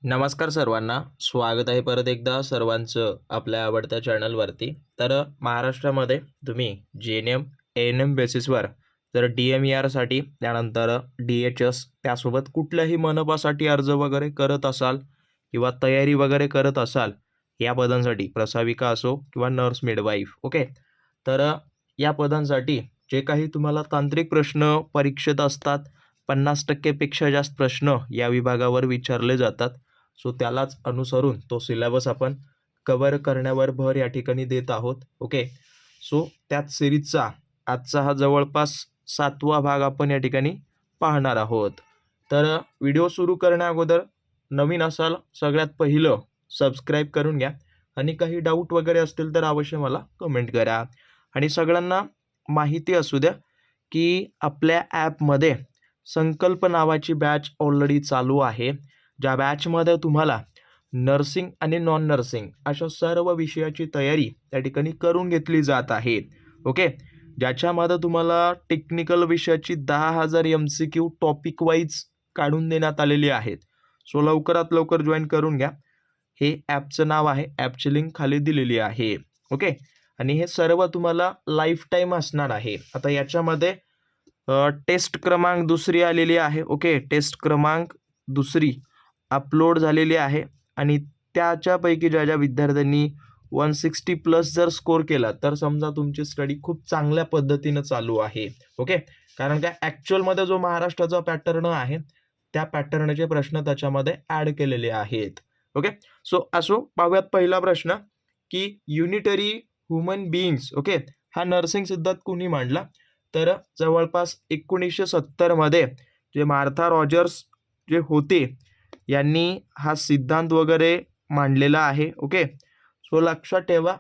नमस्कार सर्वांना. स्वागत आहे परत एकदा सर्वांचं आपल्या आवडत्या चॅनलवरती. तर महाराष्ट्रामध्ये तुम्ही जी-एन-एम, ए-एन-एम बेसिसवर जर डी-एम-ई-आरसाठी त्यानंतर डी-एच-एस त्यासोबत कुठल्याही मनपासाठी अर्ज वगैरे करत असाल किंवा तयारी वगैरे करत असाल या पदांसाठी, प्रसाविका असो किंवा नर्स मिडवाईफ, ओके. तर या पदांसाठी जे काही तुम्हाला तांत्रिक प्रश्न परीक्षेत असतात, 50% पेक्षा जास्त प्रश्न या विभागावर विचारले जातात. सो त्यालाच अनुसरून तो सिलेबस आपण कव्हर करण्यावर भर या ठिकाणी देत आहोत, ओके. सो त्याच सिरीजचा आजचा हा जवळपास 7वा भाग आपण या ठिकाणी पाहणार आहोत. तर व्हिडिओ सुरू करण्या अगोदर नवीन असाल सगळ्यात पहिलं सबस्क्राईब करून घ्या आणि काही डाऊट वगैरे असतील तर अवश्य मला कमेंट करा. आणि सगळ्यांना माहिती असू द्या की आपल्या ॲपमध्ये संकल्प नावाची बॅच ऑलरेडी चालू आहे, ज्या बॅचमध्ये तुम्हाला नर्सिंग आणि नॉन नर्सिंग अशा सर्व विषयाची तयारी त्या ठिकाणी करून घेतली जात आहे, ओके. ज्याच्यामध्ये तुम्हाला टेक्निकल विषयाची 10,000 MCQ टॉपिक वाईज काढून देण्यात आलेली आहेत. सो लवकरात लवकर जॉईन करून घ्या. हे ॲपचं नाव आहे, ॲपची लिंक खाली दिलेली आहे, ओके. आणि हे सर्व तुम्हाला लाईफ टाईम असणार आहे. आता याच्यामध्ये टेस्ट क्रमांक 2 आलेली आहे, ओके. टेस्ट क्रमांक 2 अपलोड झालेली आहे आणि त्याच्यापैकी ज्या ज्या विद्यार्थ्यांनी 160+ जर स्कोर केला तर समजा तुमची स्टडी खूप चांगल्या पद्धतीनं चालू आहे, ओके. कारण का ॲक्च्युअलमध्ये जो महाराष्ट्राचा पॅटर्न आहे त्या पॅटर्नचे प्रश्न त्याच्यामध्ये ॲड केलेले आहेत, ओके. सो असो, पाहूयात पहिला प्रश्न की युनिटरी ह्युमन बीइंग्स, ओके, हा नर्सिंग सिद्धांत कोणी मांडला? तर जवळपास 1970मध्ये जे मार्था रॉजर्स जे होते यांनी हा सिद्धांत वगैरे मांडलेला आहे, ओके. सो लक्षात ठेवा.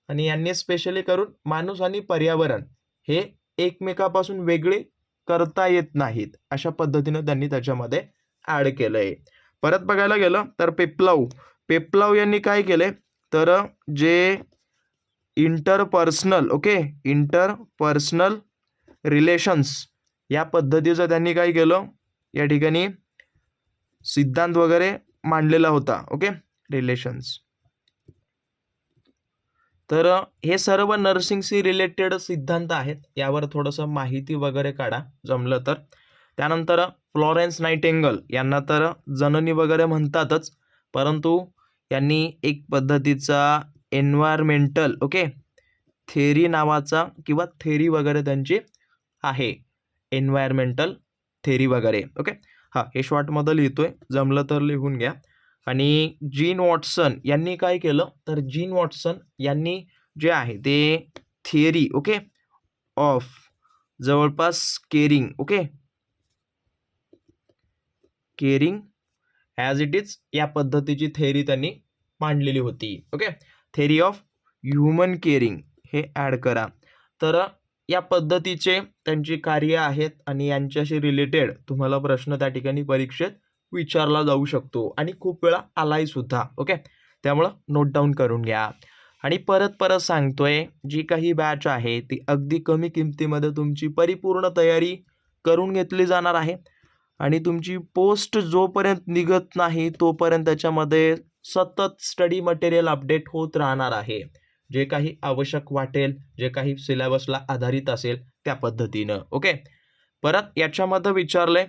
आणि यांनी स्पेशली करून माणूस आणि पर्यावरण हे एकमेकापासून वेगळे करता येत नाहीत अशा पद्धतीनं त्यांनी त्याच्यामध्ये ॲड केलं आहे. परत बघायला गेलं तर पेप्लाव यांनी काय केले तर जे इंटरपर्सनल, ओके, इंटरपर्सनल रिलेशन्स या पद्धतीचं त्यांनी काय केलं या ठिकाणी सिद्धांत वगैरे मांडलेला होता, ओके, रिलेशन्स. तर हे सर्व नर्सिंगशी रिलेटेड सिद्धांत आहेत. यावर थोडंसं माहिती वगैरे काढा जमलं तर. त्यानंतर फ्लॉरेन्स नाइटिंगेल यांना तर जननी वगैरे म्हणतातच, परंतु यांनी एक पद्धतीचा एन्व्हायरमेंटल, ओके, थेरी नावाचा किंवा थेरी वगैरे त्यांची आहे, एन्व्हायरमेंटल थेरी वगैरे, ओके. हां, हे शॉर्टमध्ये लिहितोय, जमलं तर लिहून घ्या. आणि जीन वॉटसन यांनी काय केलं तर जीन वॉटसन यांनी जे आहे ते थिअरी, ओके, ऑफ जवळपास caring, okay, caring as it is या पद्धतीची थेअरी त्यांनी मांडलेली होती, okay. Theory of human caring हे ॲड करा. तर या पद्धतीचे त्यांची कार्य आहेत आणि यांच्याशी रिलेटेड तुम्हाला प्रश्न त्या ठिकाणी परीक्षेत विचारला जाऊ शकतो आणि खूप वेळा आलाय सुद्धा, ओके. त्यामुळं नोट डाऊन करून घ्या. आणि परत सांगतोय, जी काही बॅच आहे ती अगदी कमी किमतीमध्ये तुमची परिपूर्ण तयारी करून घेतली जाणार आहे आणि तुमची पोस्ट जोपर्यंत निघत नाही तोपर्यंत त्याच्यामध्ये सतत स्टडी मटेरियल अपडेट होत राहणार आहे. जे काही आवश्यक वाटेल, जे काही सिलेबसला आधारित असेल त्या पद्धतीनं, ओके. परत याच्यामध्ये विचारलंय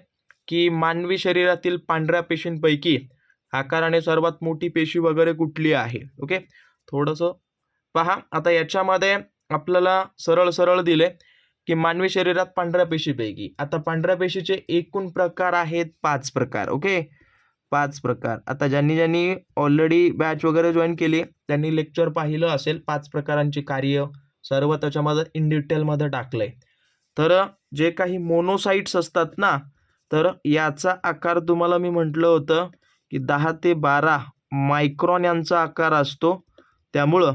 की मानवी शरीरातील पांढऱ्या पेशींपैकी आकाराने सर्वात मोठी पेशी वगैरे कुठली आहे, ओके. थोडंसं पहा. आता याच्यामध्ये आपल्याला सरळ दिले की मानवी शरीरात पांढऱ्या पेशीपैकी, आता पांढऱ्या पेशीचे एकूण प्रकार आहेत 5 प्रकार, ओके, 5 प्रकार. आता ज्यांनी ऑलरेडी बॅच वगैरे जॉईन केली त्यांनी लेक्चर पाहिलं असेल. 5 प्रकारांची कार्य सर्व त्याच्यामध्ये इन डिटेलमध्ये टाकलंय. तर जे काही मोनोसाइट्स असतात ना, तर याचा आकार तुम्हाला मी म्हटलं होतं की 10 ते 12 मायक्रॉन यांचा आकार असतो. त्यामुळं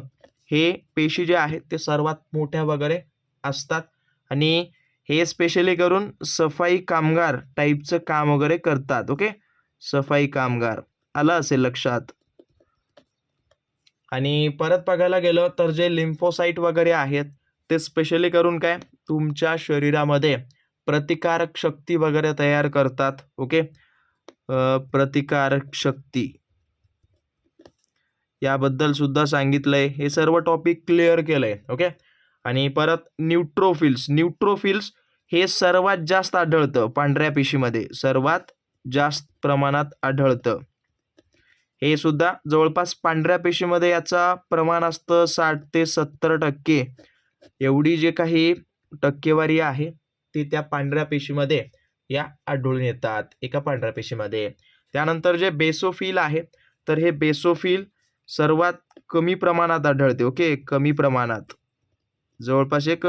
हे पेशी जे आहेत ते सर्वात मोठ्या वगैरे असतात आणि हे स्पेशली करून सफाई कामगार टाईपचं काम वगैरे करतात, ओके. सफाई कामगार आलं असेल लक्षात. आणि परत बघायला गेलं तर जे लिम्फोसाइट वगैरे आहेत ते स्पेशली करून काय तुमच्या शरीरामध्ये प्रतिकारक शक्ती वगैरे तयार करतात, ओके. प्रतिकारक शक्ती याबद्दल सुद्धा सांगितलंय, हे सर्व टॉपिक क्लिअर केलंय. ओके. आणि परत न्यूट्रोफिल्स हे सर्वात जास्त आढळतं पांढऱ्या पेशीमध्ये, सर्वात जास्त प्रमाणात आढळतं. हे सुद्धा जवळपास पांढऱ्या पेशीमध्ये याचा प्रमाण असतं 60 ते 70%. एवढी जे काही टक्केवारी आहे ती त्या पांढऱ्या पेशीमध्ये या आढळून येतात एका पांढऱ्या पेशीमध्ये. त्यानंतर जे बेसोफिल आहे, तर हे बेसोफिल सर्वात कमी प्रमाणात आढळते. ओके, कमी प्रमाणात, जवळपास एक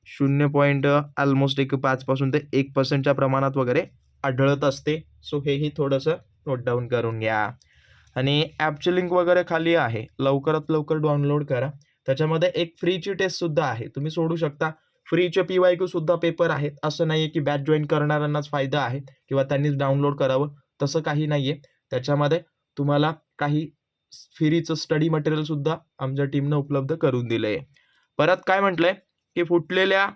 0. एक 5 पासून ते 1% प्रमाणात वगैरे आढळत असते. सो हेही थोडंसं नोट डाऊन करून घ्या. आणि ॲपची लिंक वगैरे खाली आहे, लवकरात लवकर डाउनलोड करा. त्याच्यामध्ये एक फ्रीची टेस्ट सुद्धा आहे, तुम्ही सोडू शकता. फ्रीचे PYQ सुद्धा पेपर आहेत. असं नाही आहे की बॅच जॉईन करणाऱ्यांनाच फायदा आहे किंवा त्यांनीच डाउनलोड करावं, तसं काही नाही आहे. त्याच्यामध्ये तुम्हाला काही फ्रीचं स्टडी मटेरियल सुद्धा आमच्या टीमनं उपलब्ध करून दिलं आहे. परत काय म्हटलंय की फुटलेल्या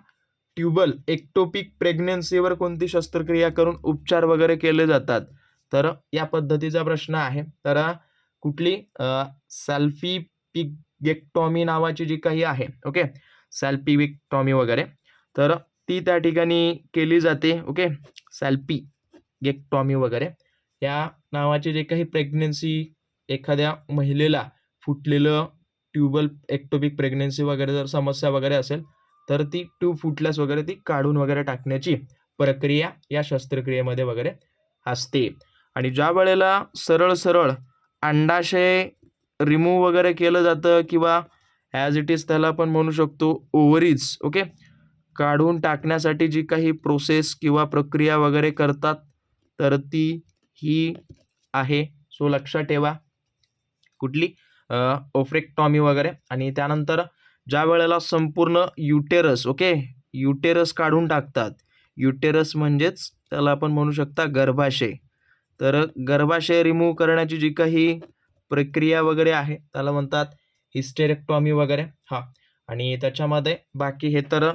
ट्यूबल एक्टोपिक प्रेग्नन्सीवर कोणती शस्त्रक्रिया करून उपचार वगैरे केले जातात, तर या पद्धतीचा प्रश्न आहे. तर कुठली सॅल्फिपिगेक्टॉमी नावाची जी काही आहे, ओके, सॅल्पिविक्टॉमी वगैरे, तर ती त्या ठिकाणी केली जाते. ओके, सॅल्पिगेक्टॉमी वगैरे या नावाची जे काही प्रेग्नन्सी, एखाद्या महिलेला फुटलेलं ट्यूबल एक्टोपिक प्रेग्नन्सी वगैरे जर समस्या वगैरे असेल, तर ती ट्यूब फुटल्यास वगैरे ती काढून वगैरे टाकण्याची प्रक्रिया या शस्त्रक्रियेमध्ये वगैरे असते. आणि ज्या वेळेला सरळ अंडाशय रिमूव्ह वगैरे केलं जातं किंवा ॲज इट इज त्याला आपण म्हणू शकतो ओव्हरीज, ओके, काढून टाकण्यासाठी जी काही प्रोसेस किंवा प्रक्रिया वगैरे करतात, तर ती ही आहे. सो लक्षात ठेवा, कुठली ओफ्रेक्टॉमी वगैरे. आणि त्यानंतर ज्या वेळेला संपूर्ण युटेरस, ओके, युटेरस काढून टाकतात, युटेरस म्हणजेच त्याला आपण म्हणू शकता गर्भाशय, तर गर्भाशय रिमूव्ह करण्याची जी काही प्रक्रिया वगैरे आहे त्याला म्हणतात हिस्टेरेक्टॉमी वगैरे. आणि त्याच्यामध्ये बाकी हे तर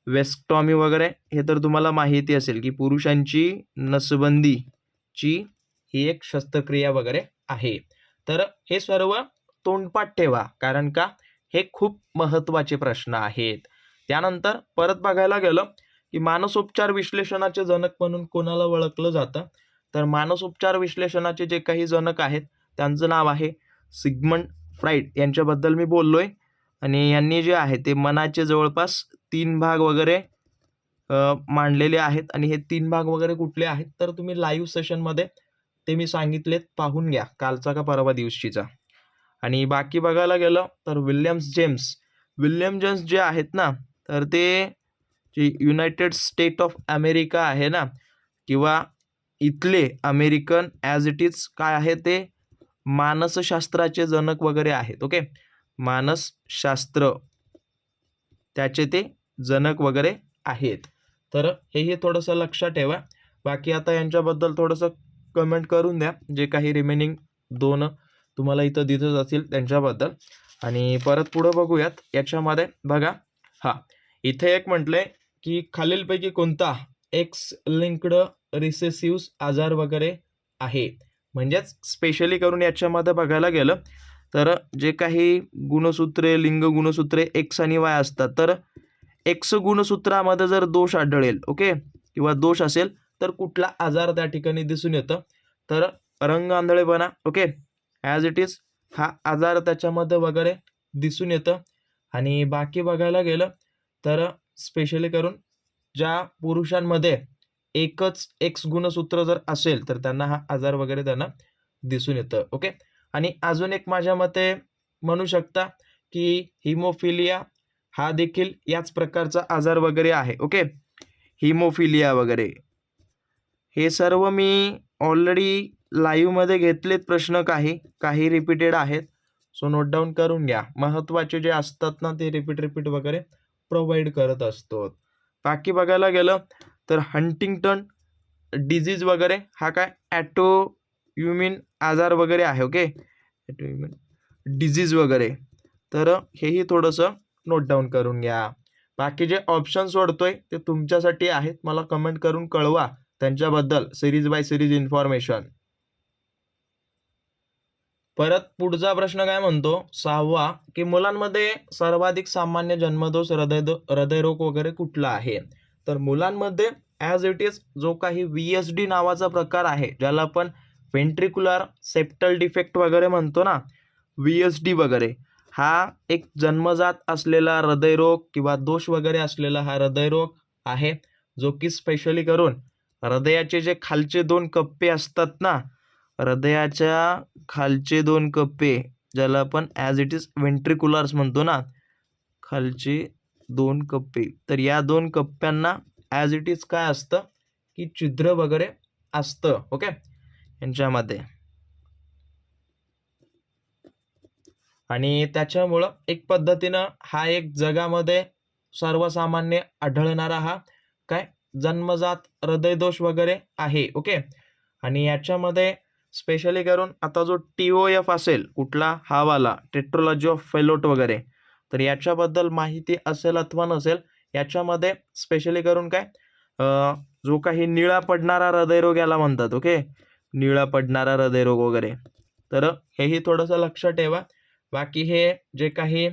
वेस्क्टॉमी वगैरे हे तर तुम्हाला माहिती असेल की पुरुषांची नसबंदीची ही एक शस्त्रक्रिया वगैरे आहे. तर हे सर्व तोंडपाठ ठेवा, कारण का हे खूप महत्त्वाचे प्रश्न आहेत. त्यानंतर परत बघायला गेलं की मानसोपचार विश्लेषणाचे जनक म्हणून कोणाला ओळखलं जातं, तर मानसोपचार विश्लेषणाचे जे काही जनक आहेत त्यांचं नाव आहे सिग्मंड फ्राईड. यांच्याबद्दल मी बोललोय. आणि यांनी जे आहे ते मनाचे जवळपास 3 भाग वगैरे मांडलेले आहेत. आणि हे 3 भाग वगैरे कुठले आहेत, तर तुम्ही लाईव्ह सेशनमध्ये ते मी सांगितलेत, पाहून घ्या, कालचा का परवा दिवशीचा. आणि बाकी बघायला गेलं तर विल्यम जेम्स जे आहेत ना, तर ते जे युनायटेड स्टेट ऑफ अमेरिका आहे ना, किंवा इथले अमेरिकन ॲज इट इज काय आहे ते मानसशास्त्राचे जनक वगैरे आहेत. ओके, मानसशास्त्र त्याचे ते जनक वगैरे आहेत. तर हेही थोडंसं लक्षात ठेवा. बाकी आता यांच्याबद्दल थोडंसं कमेंट करून द्या, जे काही रिमेनिंग 2 तुम्हाला इथं दिसत असतील त्यांच्याबद्दल. आणि परत पुढं बघूयात याच्यामध्ये. बघा, इथे एक म्हटलंय की खालीलपैकी कोणता एक्स लिंक्ड रिसेसिव्ह आजार वगैरे आहे. म्हणजेच स्पेशली करून याच्यामध्ये बघायला गेलं तर जे काही गुणसूत्रे, लिंग गुणसूत्रे एक्स आणि वाय असतात, तर एक्स गुणसूत्रामध्ये जर दोष आढळेल, ओके, किंवा दोष असेल, तर कुठला आजार त्या ठिकाणी दिसून येतं, तर रंग आंधळेपणा. ओके, ॲज इट इज हा आजार त्याच्यामध्ये वगैरे दिसून येतं. आणि बाकी बघायला गेलं तर स्पेशली करून ज्या पुरुषांमध्ये एकच एक्स गुणसूत्र जर असेल, तर त्यांना हा आजार वगैरे त्यांना दिसून येतं. ओके. आणि अजून एक माझ्या मते म्हणू शकता की हिमोफिलिया हा देखील याच प्रकारचा आजार वगैरे आहे. ओके, हिमोफिलिया वगैरे हे सर्व मी ऑलरेडी लाईव्हमध्ये घेतलेत प्रश्न, काही रिपीटेड आहेत. सो नोट डाऊन करून घ्या. महत्त्वाचे जे असतात ना, ते रिपीट वगैरे प्रोव्हाइड करत असतो. बाकी बघायला गेलं तर हंटिंग्टन डिझीज वगैरे हा काय ॲटोइम्यून आजार वगैरे आहे. ओके, ॲटोइम्यून डिझीज वगैरे, तर हेही थोडंसं नोट डाऊन करून घ्या. बाकी जे ऑप्शन सोडतोय ते तुमच्यासाठी आहेत, मला कमेंट करून कळवा त्यांच्याबद्दल सिरीज बाय सिरीज इन्फॉर्मेशन. परत पुढचा प्रश्न काय म्हणतो 6वा, की मुलांमध्ये सर्वाधिक सामान्य जन्मदोष हृदयरोग वगैरे कुठला आहे? तर मुलांमध्ये ॲज इट इज जो काही VSD नावाचा प्रकार आहे, ज्याला आपण व्हेंट्रिक्युलर सेप्टल डिफेक्ट वगैरे म्हणतो ना, VSD वगैरे, हा एक जन्मजात असलेला हृदयरोग किंवा दोष वगैरे असलेला हा हृदयरोग आहे, जो की स्पेशली करून हृदयाचे जे खालचे 2 कप्पे असतात ना, हृदयाच्या खालचे 2 कप्पे, ज्याला आपण ॲज इट इज व्हेंट्रिक्युलर्स म्हणतो ना, खालचे 2 कप्पे, तर या 2 कप्प्यांना ॲज इट इज काय असतं, की छिद्र वगैरे असतं. ओके, यांच्यामध्ये. आणि त्याच्यामुळं एक पद्धतीनं हा एक जगामध्ये सर्वसामान्य आढळणारा हा काय जन्मजात हृदयदोष वगैरे आहे. ओके, आणि याच्यामध्ये स्पेशली करून आता जो TOF असेल कुठला, हा वाला टेट्रोलॉजी ऑफ फेलोट वगैरे, तर याच्याबद्दल माहिती असेल अथवा नसेल, याच्यामध्ये स्पेशली करून काय जो काही निळा पडणारा हृदयरोग याला म्हणतात. ओके, निळा पडणारा हृदयरोग वगैरे, तर हेही थोडंसं लक्षात ठेवा. बाकी हे जे काही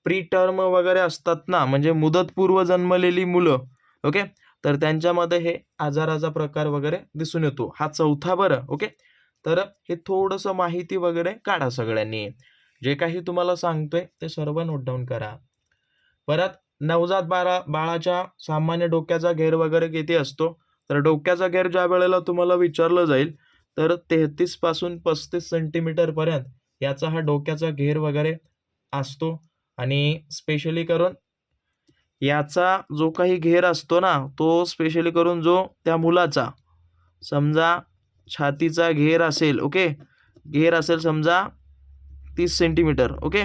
प्री टर्म वगैरे असतात ना, म्हणजे मुदतपूर्व जन्मलेली मुलं, ओके, तर त्यांच्यामध्ये हे आजाराचा प्रकार वगैरे दिसून येतो. हा 4था बरं. ओके, तर हे थोडंसं माहिती वगैरे काढा सगळ्यांनी. जे काही तुम्हाला सांगतोय ते सर्व नोट डाऊन करा. परत नवजात बाळाच्या सामान्य डोक्याचा घेर वगैरे किती असतो? तर डोक्याचा घेर ज्या वेळेला तुम्हाला विचारलं जाईल, तर 33 पासून 35 सेंटीमीटर पर्यंत याचा हा डोक्याचा घेर वगैरे असतो. आणि स्पेशली करून याचा जो काही घेर असतो ना, तो स्पेशली करून जो त्या मुलाचा समजा छातीचा घेर असेल, ओके, घेर असेल समजा 30 सेंटीमीटर, ओके,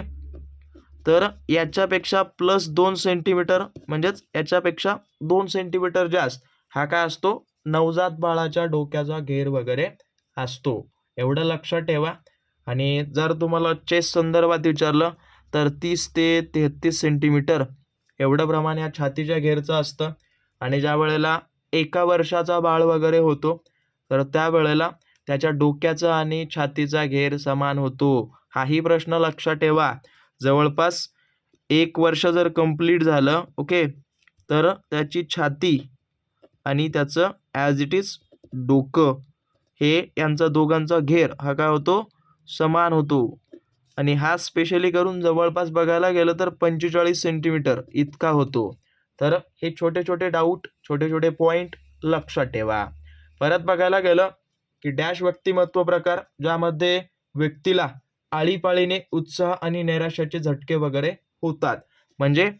तर याच्यापेक्षा +2 सेंटीमीटर, म्हणजेच याच्यापेक्षा 2 सेंटीमीटर जास्त हा काय असतो, नवजात बाळाच्या डोक्याचा घेर वगैरे असतो. एवढं लक्षात ठेवा. आणि जर तुम्हाला चेस्ट संदर्भात विचारलं, तर 30 ते 33 सेंटीमीटर एवढं प्रमाण या छातीच्या घेरचं असतं. आणि ज्या वेळेला 1 वर्षाचा बाळ वगैरे होतो, तर त्यावेळेला त्याच्या डोक्याचा आणि छातीचा घेर समान होतो. हाही प्रश्न लक्षात ठेवा. जवळपास 1 वर्ष जर कंप्लीट झालं, ओके, तर त्याची छाती आणि त्याचं ॲज इट इज डोकं, हे यांचा दोघांचा घेर हा काय होतो, समान होतो. आणि हा स्पेशली करून जवळपास बघायला गेलं तर 45 सेंटीमीटर इतका होतो. तर हे छोटे छोटे डाऊट, छोटे छोटे पॉईंट लक्षात ठेवा. परत बघायला गेलं की डॅश व्यक्तिमत्व प्रकार, ज्यामध्ये व्यक्तीला आळीपाळीने उत्साह आणि नैराश्याचे झटके वगैरे होतात. म्हणजे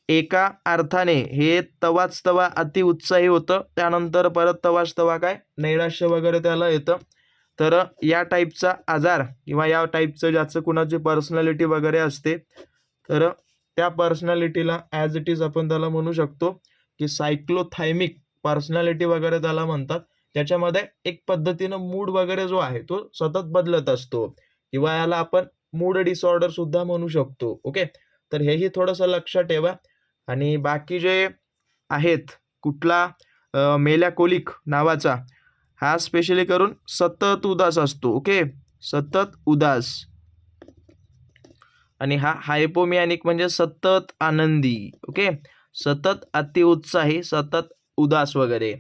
एका अर्थाने हे तवाच तवा अतिउत्साही होतं, त्यानंतर परत तवाच तवा काय नैराश्य वगैरे त्याला येतं. तर या टाईपचा आजार किंवा या टाईपचं ज्याचं कुणाची पर्सनॅलिटी वगैरे असते, तर त्या पर्सनॅलिटीला ॲज इट इज आपण त्याला म्हणू शकतो की सायक्लोथायमिक पर्सनॅलिटी वगैरे त्याला म्हणतात. त्याच्यामध्ये एक पद्धतीनं मूड वगैरे जो आहे तो सतत बदलत असतो, किंवा याला आपण मूड डिसऑर्डर सुद्धा म्हणू शकतो. ओके, तर हेही थोडंसं लक्षात ठेवा. आणि बाकी जे आहेत, कुठला मेलॅकोलिक नावाचा, हा स्पेशली करून सतत उदास असतो. ओके, सतत उदास. आणि हा हायपोमॅनिक म्हणजे सतत आनंदी. ओके, सतत अतिउत्साही, सतत उदास वगैरे.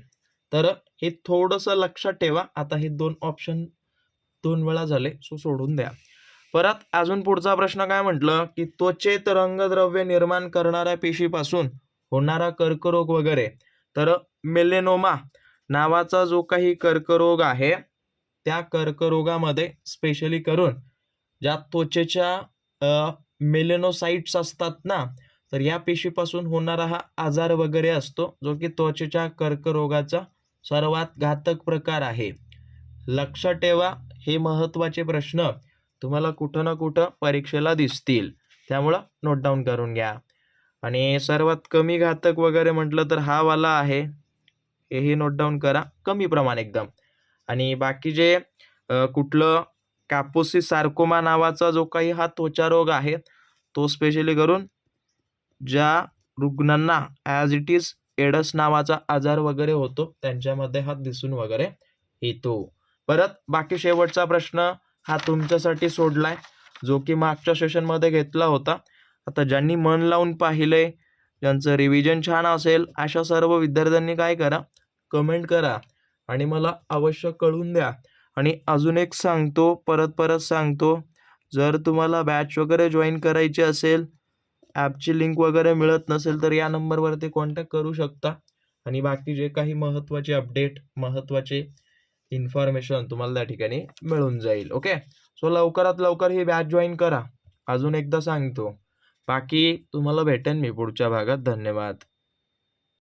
तर हे थोडंसं लक्षात ठेवा. आता हे 2 ऑप्शन 2 वेळा झाले, सो सोडून द्या. परत अजून पुढचा प्रश्न काय म्हटलं, की त्वचेत रंगद्रव्य निर्माण करणाऱ्या पेशीपासून होणारा कर्करोग वगैरे. तर मेलेनोमा नावाचा जो काही कर्करोग आहे, त्या कर्करोगामध्ये स्पेशली करून ज्या त्वचेच्या मेलेनोसाइट्स असतात ना, तर या पेशीपासून होणारा हा आजार वगैरे असतो, जो की त्वचेच्या कर्करोगाचा सर्वात घातक प्रकार आहे. लक्षात ठेवा, हे महत्त्वाचे प्रश्न तुम्हाला कुठं ना कुठं परीक्षेला दिसतील, त्यामुळं नोट डाऊन करून घ्या. आणि सर्वात कमी घातक वगैरे म्हटलं तर हा वाला आहे, हेही नोट डाऊन करा, कमी प्रमाण एकदम. आणि बाकी जे कुठलं कापोसी सार्कोमा नावाचा जो काही हा त्वचारोग आहे, तो स्पेशली करून ज्या रुग्णांना ॲज इट इज एडस नावाचा आजार वगैरे होतो, त्यांच्यामध्ये हा दिसून वगैरे येतो. परत बाकी शेवटचा प्रश्न, हा तुमच्यासाठी सोडलाय, जो की मागच्या सेशनमध्ये घेतला होता. आता ज्यांनी मन लावून पाहिलंय, ज्यांचं रिव्हिजन छान असेल, अशा सर्व विद्यार्थ्यांनी काय करा, कमेंट करा आणि मला अवश्य कळवून द्या. आणि अजून एक सांगतो, परत सांगतो, जर तुम्हाला बॅच वगैरे जॉईन करायची असेल, ॲपची लिंक वगैरे मिळत नसेल, तर या नंबरवरती कॉन्टॅक्ट करू शकता आणि बाकी जे काही महत्त्वाचे अपडेट, महत्त्वाचे इन्फॉर्मेशन तुम्हाला त्या ठिकाणी मिळून जाईल. ओके, सो लवकरात लवकर ही बॅच जॉईन करा. अजून एकदा सांगतो, बाकी तुम्हाला भेटेन मी पुढच्या भागात. धन्यवाद.